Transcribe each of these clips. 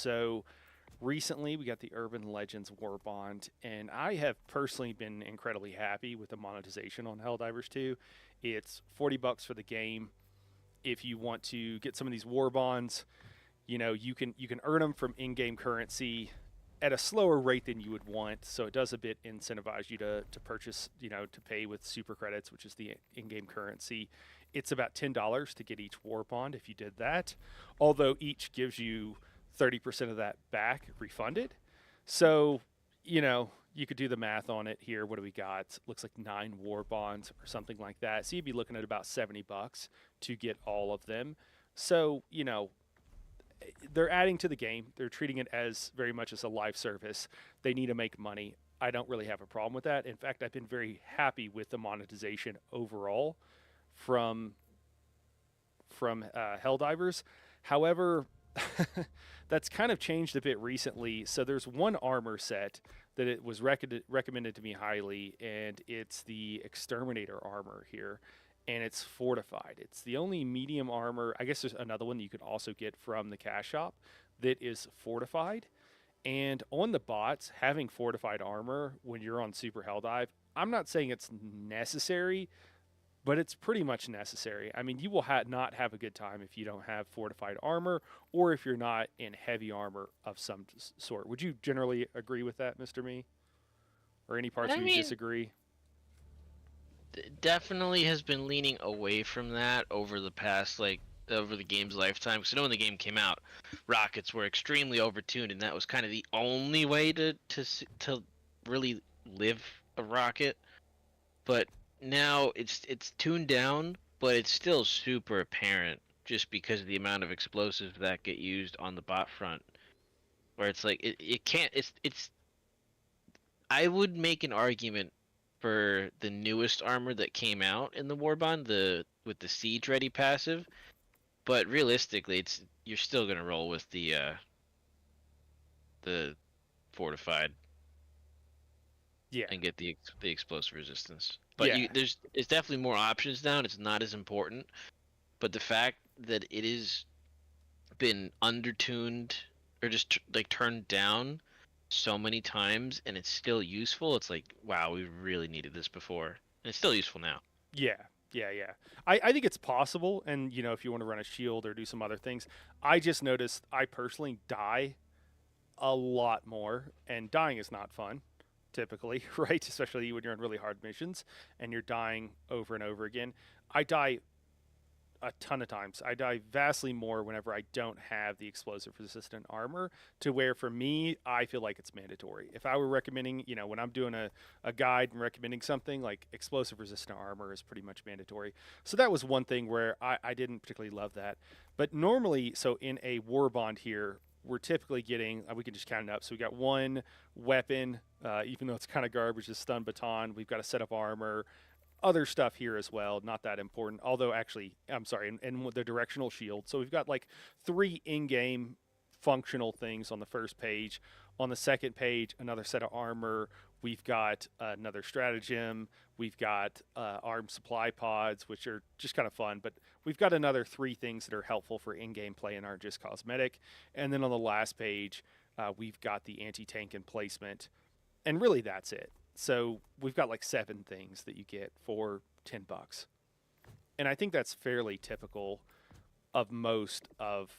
So recently we got the Urban Legends War Bond, and I have personally been incredibly happy with the monetization on Helldivers 2. It's $40 for the game. If you want to get some of these war bonds, you can earn them from in-game currency at a slower rate than you would want. So it does a bit incentivize you to purchase, to pay with super credits, which is the in-game currency. It's about $10 to get each war bond if you did that, although each gives you 30% of that back refunded. So, you could do the math on it here. What do we got? Looks like 9 war bonds or something like that. So you'd be looking at about $70 to get all of them. So, they're adding to the game. They're treating it as very much as a live service. They need to make money. I don't really have a problem with that. In fact, I've been very happy with the monetization overall from Helldivers. However, that's kind of changed a bit recently. So there's one armor set that it was recommended to me highly, and it's the Exterminator armor here, and it's fortified. It's the only medium armor. I guess there's another one that you can also get from the cash shop that is fortified. And on the bots, having fortified armor when you're on Super Helldive, I'm not saying it's necessary, but it's pretty much necessary. I mean, you will not have a good time if you don't have fortified armor or if you're not in heavy armor of some sort. Would you generally agree with that, Mr. Me? Or any parts I where you mean, disagree? definitely has been leaning away from that over the past, over the game's lifetime. Because I know when the game came out, rockets were extremely overtuned, and that was kind of the only way to really live a rocket. But now it's tuned down, but it's still super apparent just because of the amount of explosives that get used on the bot front. Where it's like it can't it's I would make an argument for the newest armor that came out in the Warbond, the with the siege ready passive, but realistically, it's you're still gonna roll with the fortified Yeah. and get the explosive resistance. But Yeah. there's definitely more options now, and it's not as important. But the fact that it is been undertuned or just like turned down so many times and it's still useful, it's like, wow, we really needed this before. And it's still useful now. Yeah. Yeah, yeah. I think it's possible, and if you want to run a shield or do some other things, I just noticed I personally die a lot more, and dying is not fun typically, right? Especially when you're on really hard missions and you're dying over and over again. I die a ton of times. I die vastly more whenever I don't have the explosive resistant armor, to where for me, I feel like it's mandatory. If I were recommending, when I'm doing a guide and recommending something, like explosive resistant armor is pretty much mandatory. So that was one thing where I didn't particularly love that. But normally, so in a war bond here, we're typically getting, we can just count it up. So we got one weapon, even though it's kind of garbage, is stun baton. We've got a set of armor, other stuff here as well, not that important. Although, actually, I'm sorry, and the directional shield. So we've got like 3 in-game functional things on the first page. On the second page, another set of armor. We've got another stratagem. We've got armed supply pods, which are just kind of fun. But we've got another 3 things that are helpful for in-game play and aren't just cosmetic. And then on the last page, we've got the anti-tank emplacement. And really, that's it. So we've got like 7 things that you get for $10, and I think that's fairly typical of most of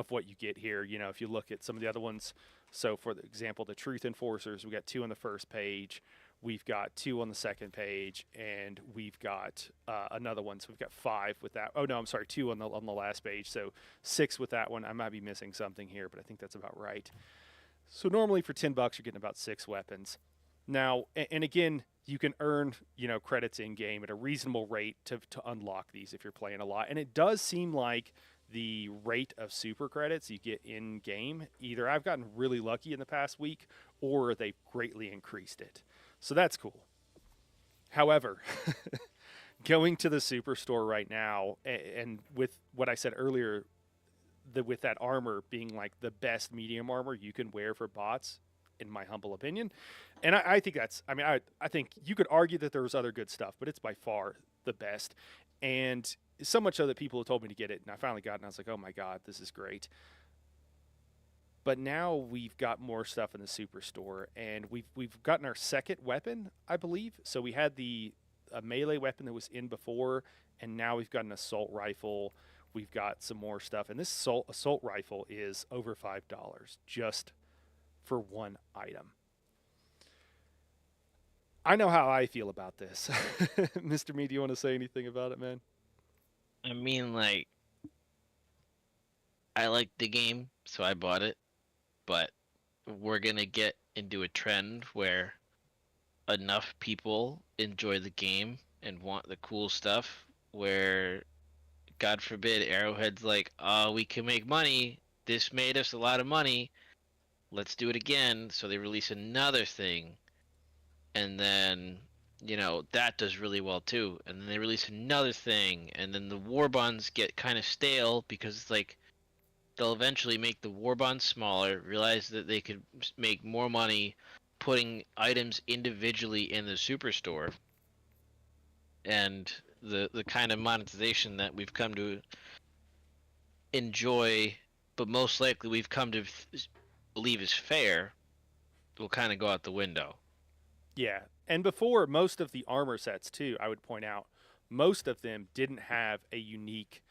what you get here. If you look at some of the other ones, so for example, the Truth Enforcers, we got 2 on the first page, we've got 2 on the second page, and we've got another one. So we've got 5 with that. Oh no, I'm sorry, 2 on the last page. So 6 with that one. I might be missing something here, but I think that's about right. So normally for $10, you're getting about 6 weapons. Now, and again, you can earn credits in game at a reasonable rate to unlock these if you're playing a lot. And it does seem like the rate of super credits you get in game, either I've gotten really lucky in the past week or they've greatly increased it. So that's cool. However, going to the superstore right now, and with what I said earlier, with that armor being like the best medium armor you can wear for bots, in my humble opinion. And I think that's, I think you could argue that there was other good stuff, but it's by far the best. And so much so that people have told me to get it, and I finally got it, and I was like, oh my God, this is great. But now we've got more stuff in the superstore, and we've gotten our second weapon, I believe. So we had the a melee weapon that was in before, and now we've got an assault rifle. We've got some more stuff, and this assault rifle is over $5 just for one item. I know how I feel about this. Mr. Me, do you want to say anything about it, man? I mean, like, I liked the game, so I bought it, but we're gonna get into a trend where enough people enjoy the game and want the cool stuff where, God forbid, Arrowhead's like, oh, we can make money. This made us a lot of money. Let's do it again. So they release another thing, and then that does really well too. And then they release another thing, and then the war bonds get kind of stale because it's like they'll eventually make the war bonds smaller, realize that they could make more money putting items individually in the superstore, and the kind of monetization that we've come to enjoy, but most likely we've come to believe is fair, will kind of go out the window. Yeah. And before, most of the armor sets, too, I would point out, most of them didn't have a unique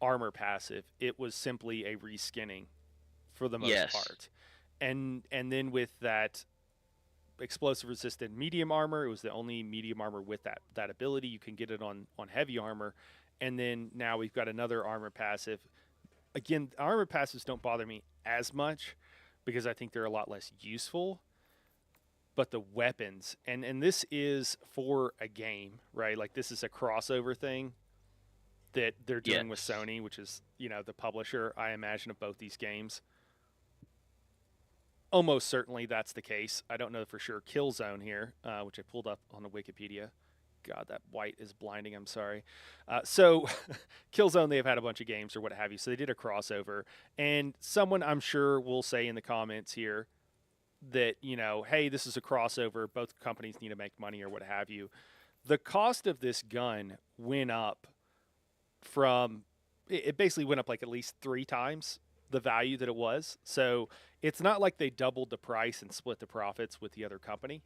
armor passive. It was simply a reskinning for the most Yes. part. And then with that explosive resistant medium armor, it was the only medium armor with that ability. You can get it on heavy armor. And then now we've got another armor passive. Again, armor passives don't bother me as much because I think they're a lot less useful. But the weapons, and this is for a game, right? Like this is a crossover thing that they're doing with Yes. Sony, which is, the publisher, I imagine, of both these games. Almost certainly that's the case. I don't know for sure. Killzone here, which I pulled up on the Wikipedia. God, that white is blinding. I'm sorry. So, Killzone, they've had a bunch of games or what have you. So they did a crossover, and someone I'm sure will say in the comments here that hey, this is a crossover. Both companies need to make money or what have you. The cost of this gun went up from it basically went up like at least 3 times the value that it was. So it's not like they doubled the price and split the profits with the other company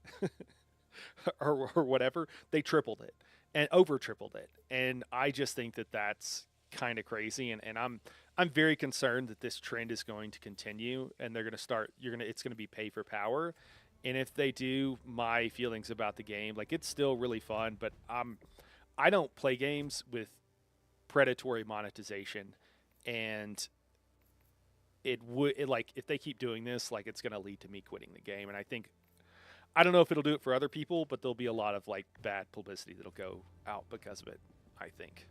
or whatever. They tripled it and over tripled it. And I just think that that's kind of crazy. And I'm very concerned that this trend is going to continue and they're going to start, it's going to be pay for power. And if they do, my feelings about the game, like it's still really fun, but I don't play games with predatory monetization, and like if they keep doing this, like it's going to lead to me quitting the game. And I don't know if it'll do it for other people, but there'll be a lot of like bad publicity that'll go out because of it, I think.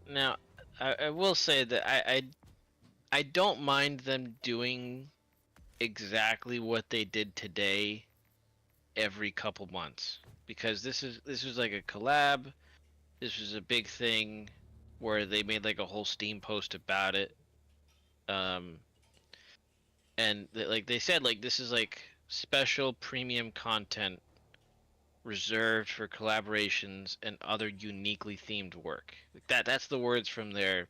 Now, I will say that I don't mind them doing exactly what they did today every couple months, because this was like a collab. This was a big thing where they made like a whole Steam post about it. Um, and like they said, like this is like special premium content reserved for collaborations and other uniquely themed work. Like that's the words from their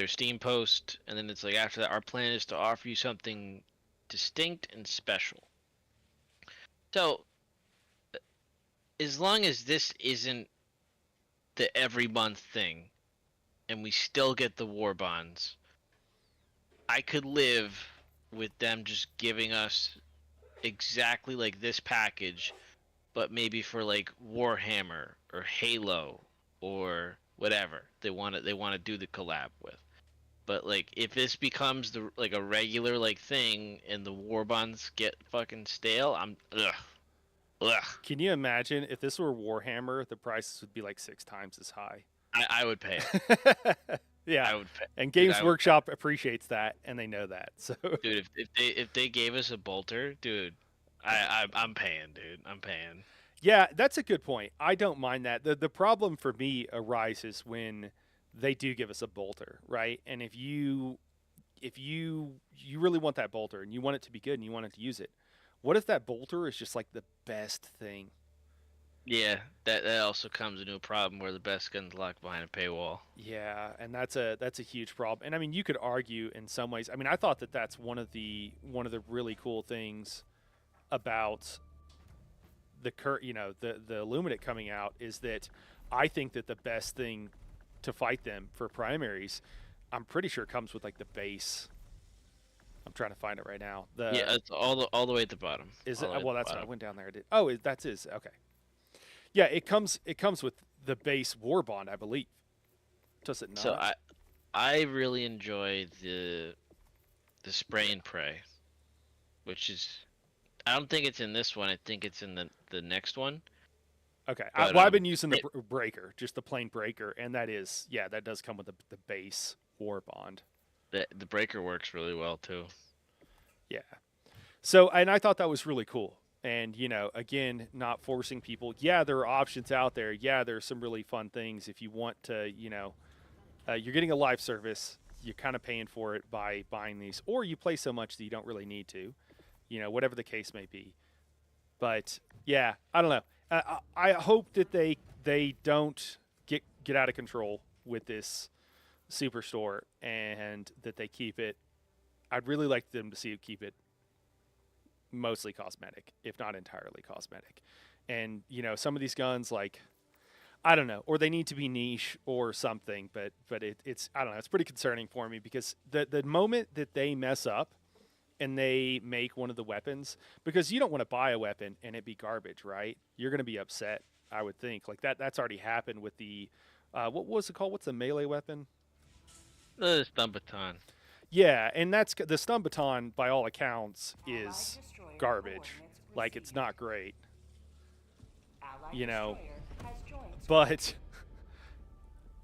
Steam post, and then it's like after that, our plan is to offer you something distinct and special. So as long as this isn't the every month thing, and we still get the war bonds, I could live with them just giving us exactly like this package, but maybe for like Warhammer or Halo or whatever they want to do the collab with. But like if this becomes the like a regular like thing and the war bonds get fucking stale, I'm ugh. Can you imagine if this were Warhammer, the prices would be like 6 times as high? I would pay it. Yeah, I would pay. and Dude, Games Workshop appreciates that, and they know that. So dude, if they gave us a bolter, dude, I'm paying, dude. I'm paying. yeah, that's a good point. I don't mind that. The problem for me arises when they do give us a bolter, right? And if you really want that bolter and you want it to be good and you want it to use it, what if that bolter is just like the best thing? Yeah, that also comes into a problem where the best guns locked behind a paywall. Yeah, and that's a huge problem. And I mean, you could argue in some ways. I mean, I thought that that's one of the really cool things about the Illuminate coming out is that I think that the best thing to fight them for primaries, I'm pretty sure comes with like the base. I'm trying to find it right now. Yeah, it's all the way at the bottom. Is All it? the way at Well, the that's what I bottom. went down there. I did. Oh, that's his. Okay. Yeah, it comes with the base war bond, I believe. Does it So not? I really enjoy the spray and pray, which is I don't think it's in this one. I think it's in the next one. Okay. But Well, I've been using the it, breaker, just the plain breaker, and that does come with the base war bond. the breaker works really well too. Yeah. So, and I thought that was really cool. And, again, not forcing people. Yeah, there are options out there. Yeah, there's some really fun things if you want to, you're getting a live service. You're kind of paying for it by buying these, or you play so much that you don't really need to, whatever the case may be. But yeah, I don't know. I hope that they don't get out of control with this superstore and that they keep it. I'd really like them to see it keep it mostly cosmetic, if not entirely cosmetic. And some of these guns, like I don't know, or they need to be niche or something. But it's I don't know. It's pretty concerning for me because the moment that they mess up and they make one of the weapons, because you don't want to buy a weapon and it be garbage, right? You're going to be upset, I would think. Like that's already happened with the what was it called? What's the melee weapon? The stun baton. Yeah, and that's the stun baton. By all accounts, is garbage. Like it's not great, you know. But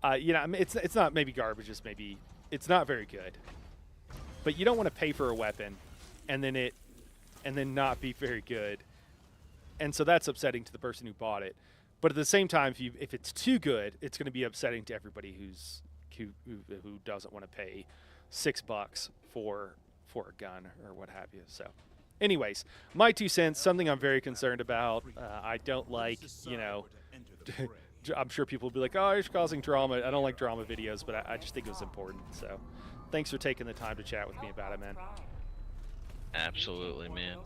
I mean, it's not maybe garbage. It's maybe it's not very good. But you don't want to pay for a weapon, and then not be very good, and so that's upsetting to the person who bought it. But at the same time, if it's too good, it's going to be upsetting to everybody who doesn't want to pay $6 for a gun or what have you. So, anyways, my 2 cents. Something I'm very concerned about. I don't like, I'm sure people will be like, "Oh, you're causing drama." I don't like drama videos, but I just think it was important. So, thanks for taking the time to chat with me about it, man. Absolutely, man.